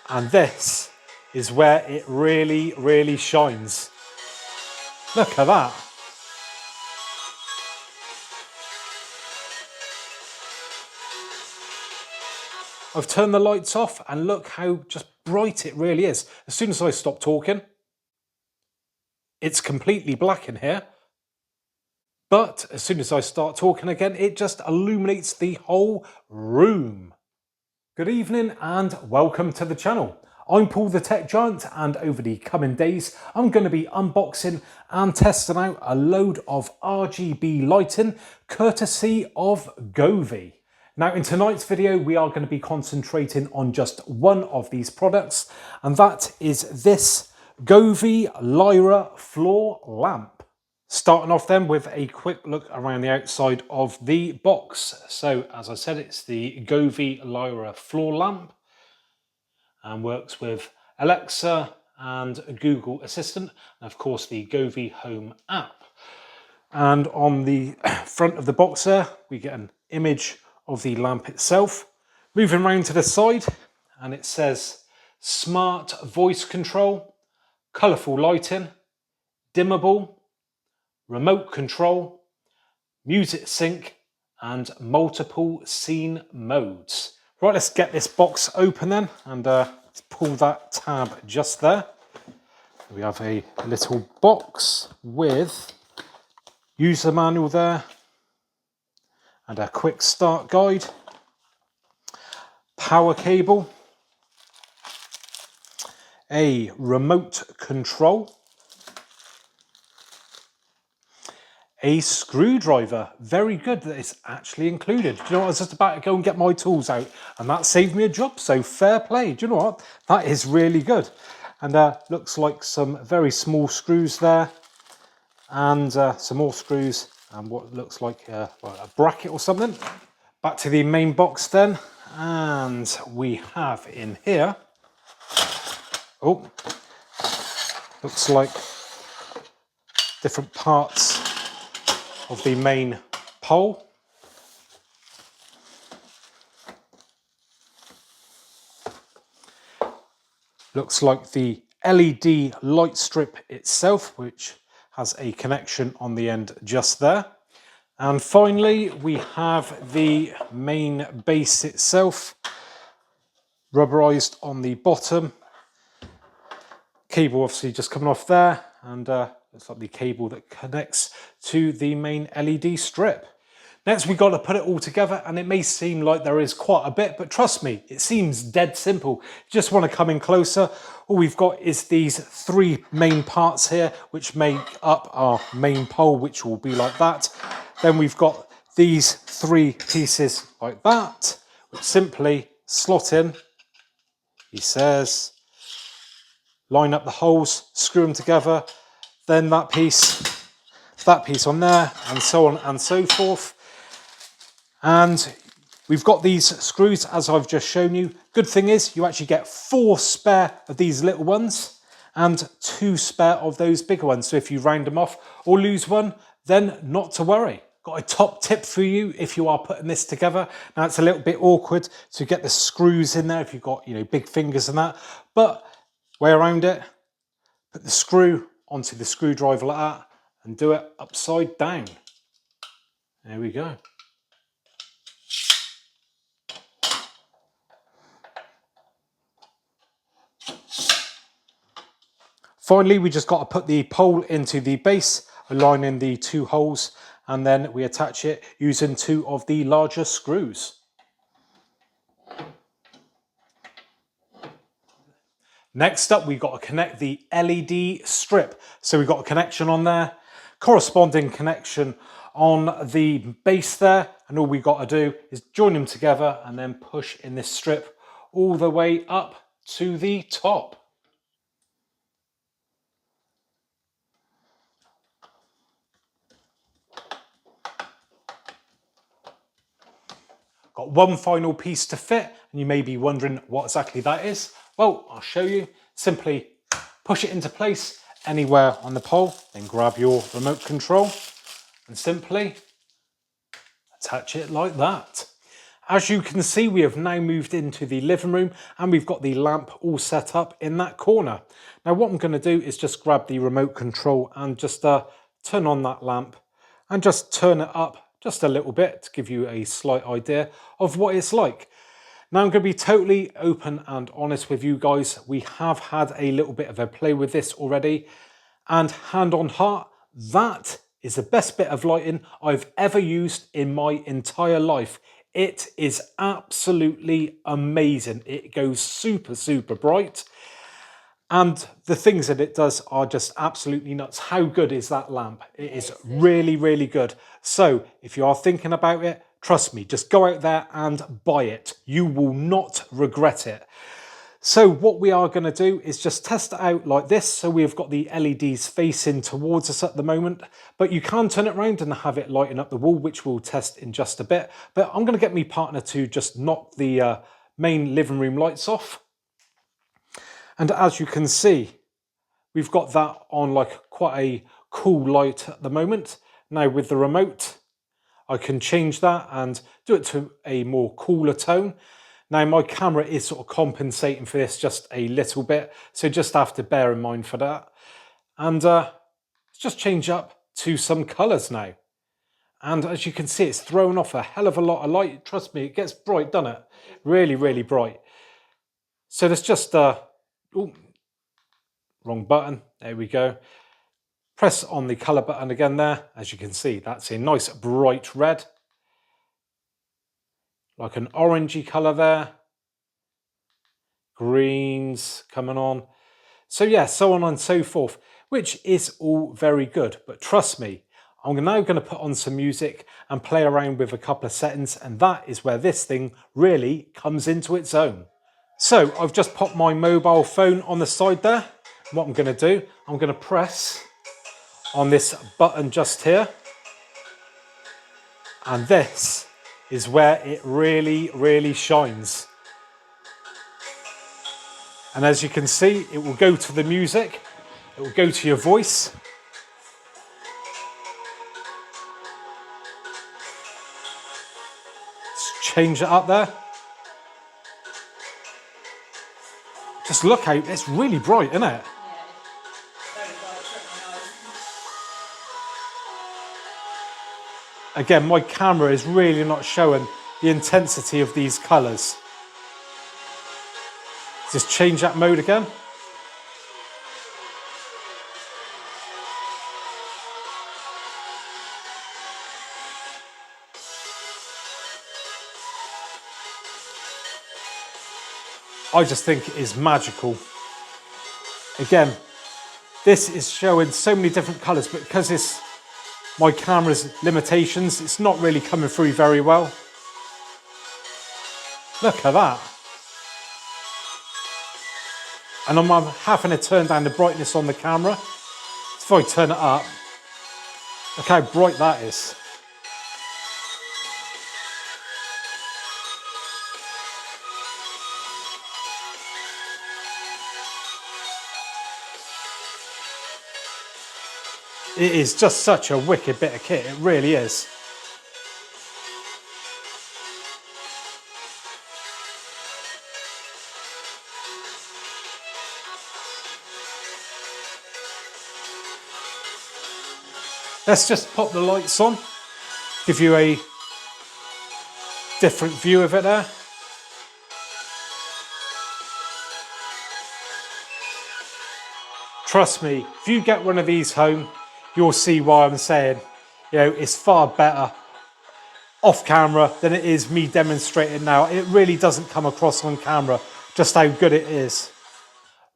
And this is where it really, really shines. Look at that. I've turned the lights off and look how just bright it really is. As soon as I stop talking, it's completely black in here. But as soon as I start talking again, it just illuminates the whole room. Good evening and welcome to the channel. I'm Paul the Tech Giant, and over the coming days I'm going to be unboxing and testing out a load of RGB lighting courtesy of Govee. Now in tonight's video we are going to be concentrating on just one of these products, and that is this Govee Lyra Floor Lamp. Starting off then with a quick look around the outside of the box. So as I said, it's the Govee Lyra Floor Lamp and works with Alexa and Google Assistant, and of course the Govee Home app. And on the front of the box there, we get an image of the lamp itself. Moving around to the side, and it says smart voice control, colourful lighting, dimmable, remote control, music sync, and multiple scene modes. Right, let's get this box open then, and let's pull that tab just there. We have a little box with user manual there, and a quick start guide, power cable, a remote control, a screwdriver. Very good that it's actually included. Do you know what? I was just about to go and get my tools out and that saved me a job, so fair play. Do you know what? That is really good. And looks like some very small screws there, and some more screws, and what looks like a bracket or something. Back to the main box then, and we have in here, oh, looks like different parts of the main pole. Looks like the LED light strip itself, which has a connection on the end just there. And finally, we have the main base itself, rubberized on the bottom. Cable obviously just coming off there, and looks like the cable that connects to the main LED strip. Next, we've got to put it all together, and it may seem like there is quite a bit, but trust me, it seems dead simple. You just want to come in closer. All we've got is these three main parts here, which make up our main pole, which will be like that. Then we've got these three pieces like that, which simply slot in. He says, line up the holes, screw them together, then that piece on there, and so on and so forth. And we've got these screws as I've just shown you. Good thing is you actually get 4 spare of these little ones and 2 spare of those bigger ones. So if you round them off or lose one, then not to worry. Got a top tip for you if you are putting this together. Now it's a little bit awkward to get the screws in there if you've got, you know, big fingers and that, but way around it, put the screw onto the screwdriver like that and do it upside down. There we go. Finally, we just got to put the pole into the base, aligning the 2 holes, and then we attach it using 2 of the larger screws. Next up, we've got to connect the LED strip. So we've got a connection on there, corresponding connection on the base there, and all we've got to do is join them together and then push in this strip all the way up to the top. Got one final piece to fit, and you may be wondering what exactly that is. Well, I'll show you. Simply push it into place anywhere on the pole, then grab your remote control and simply attach it like that. As you can see, we have now moved into the living room and we've got the lamp all set up in that corner. Now what I'm going to do is just grab the remote control and just turn on that lamp and just turn it up just a little bit to give you a slight idea of what it's like. Now I'm going to be totally open and honest with you guys. We have had a little bit of a play with this already, and hand on heart, that is the best bit of lighting I've ever used in my entire life. It is absolutely amazing. It goes super, super bright. And the things that it does are just absolutely nuts. How good is that lamp? It is really, really good. So if you are thinking about it, trust me, just go out there and buy it. You will not regret it. So what we are going to do is just test it out like this. So we've got the LEDs facing towards us at the moment, but you can turn it around and have it lighting up the wall, which we'll test in just a bit. But I'm going to get my partner to just knock the main living room lights off. And as you can see, we've got that on like quite a cool light at the moment. Now with the remote, I can change that and do it to a more cooler tone. Now my camera is sort of compensating for this just a little bit, so just have to bear in mind for that. And let's just change up to some colours now. And as you can see, it's throwing off a hell of a lot of light. Trust me, it gets bright, doesn't it? Really, really bright. So let's just, ooh, wrong button, there we go. Press on the colour button again there. As you can see, that's a nice bright red. Like an orangey colour there. Greens coming on. So yeah, so on and so forth, which is all very good. But trust me, I'm now going to put on some music and play around with a couple of settings, and that is where this thing really comes into its own. So I've just popped my mobile phone on the side there. What I'm going to do, I'm going to press on this button just here. And this is where it really, really shines. And as you can see, it will go to the music. It will go to your voice. Let's change it up there. Just look how, it's really bright, isn't it? Again, my camera is really not showing the intensity of these colours. Just change that mode again. I just think it is magical. Again, this is showing so many different colours, but because it's my camera's limitations, it's not really coming through very well. Look at that. And I'm having to turn down the brightness on the camera. If I turn it up, look how bright that is. It is just such a wicked bit of kit, it really is. Let's just pop the lights on, give you a different view of it there. Trust me, if you get one of these home, you'll see why I'm saying, you know, it's far better off camera than it is me demonstrating now. It really doesn't come across on camera just how good it is.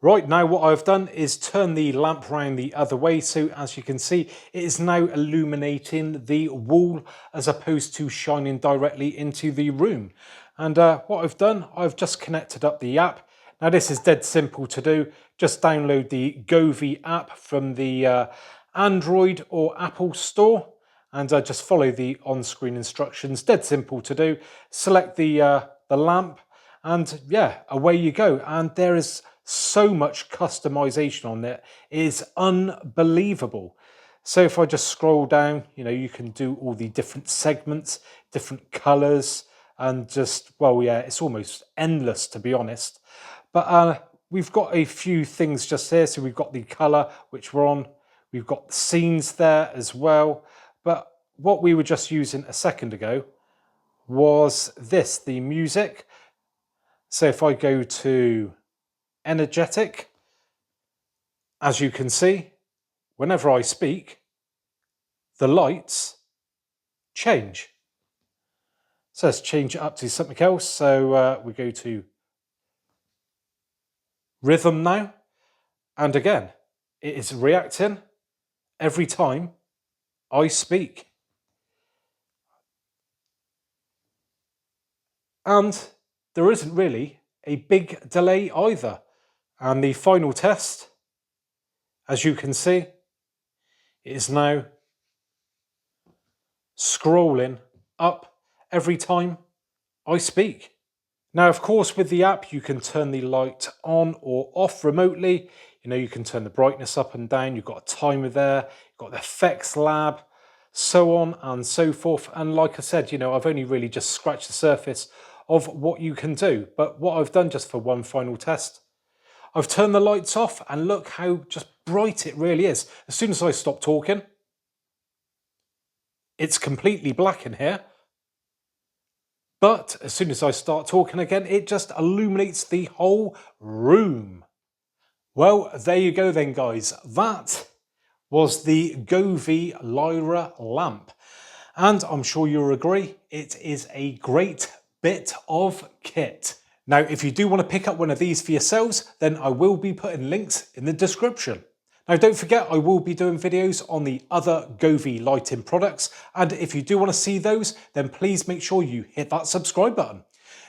Right, now what I've done is turn the lamp round the other way, so as you can see, it is now illuminating the wall as opposed to shining directly into the room. And what I've done, I've just connected up the app. Now this is dead simple to do. Just download the Govee app from the Android or Apple store and just follow the on-screen instructions. Dead simple to do. Select the lamp and yeah, away you go. And there is so much customization on it. It is unbelievable. So if I just scroll down, you know, you can do all the different segments, different colors, and just, well, yeah, it's almost endless to be honest. But we've got a few things just here. So we've got the colour which we're on, we've got the scenes there as well. But what we were just using a second ago was this, the music. So if I go to energetic, as you can see, whenever I speak, the lights change. So let's change it up to something else. So we go to rhythm now. And again, it is reacting every time I speak. And there isn't really a big delay either. And the final test, as you can see, it is now scrolling up every time I speak. Now, of course, with the app, you can turn the light on or off remotely. You know, you can turn the brightness up and down. You've got a timer there. You've got the effects lab, so on and so forth. And like I said, you know, I've only really just scratched the surface of what you can do. But what I've done just for one final test, I've turned the lights off and look how just bright it really is. As soon as I stop talking, it's completely black in here. But as soon as I start talking again, it just illuminates the whole room. Well, there you go then, guys. That was the Govee Lyra lamp. And I'm sure you'll agree, it is a great bit of kit. Now, if you do want to pick up one of these for yourselves, then I will be putting links in the description. Now, don't forget, I will be doing videos on the other Govee lighting products. And if you do want to see those, then please make sure you hit that subscribe button.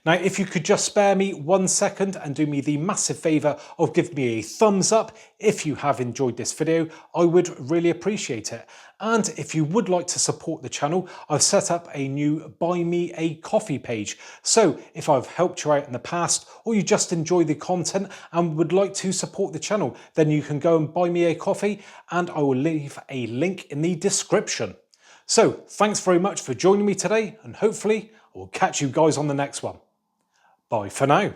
Now, if you could just spare me 1 second and do me the massive favour of giving me a thumbs up if you have enjoyed this video, I would really appreciate it. And if you would like to support the channel, I've set up a new Buy Me a Coffee page. So if I've helped you out in the past, or you just enjoy the content and would like to support the channel, then you can go and buy me a coffee, and I will leave a link in the description. So thanks very much for joining me today, and hopefully I will catch you guys on the next one. Bye for now.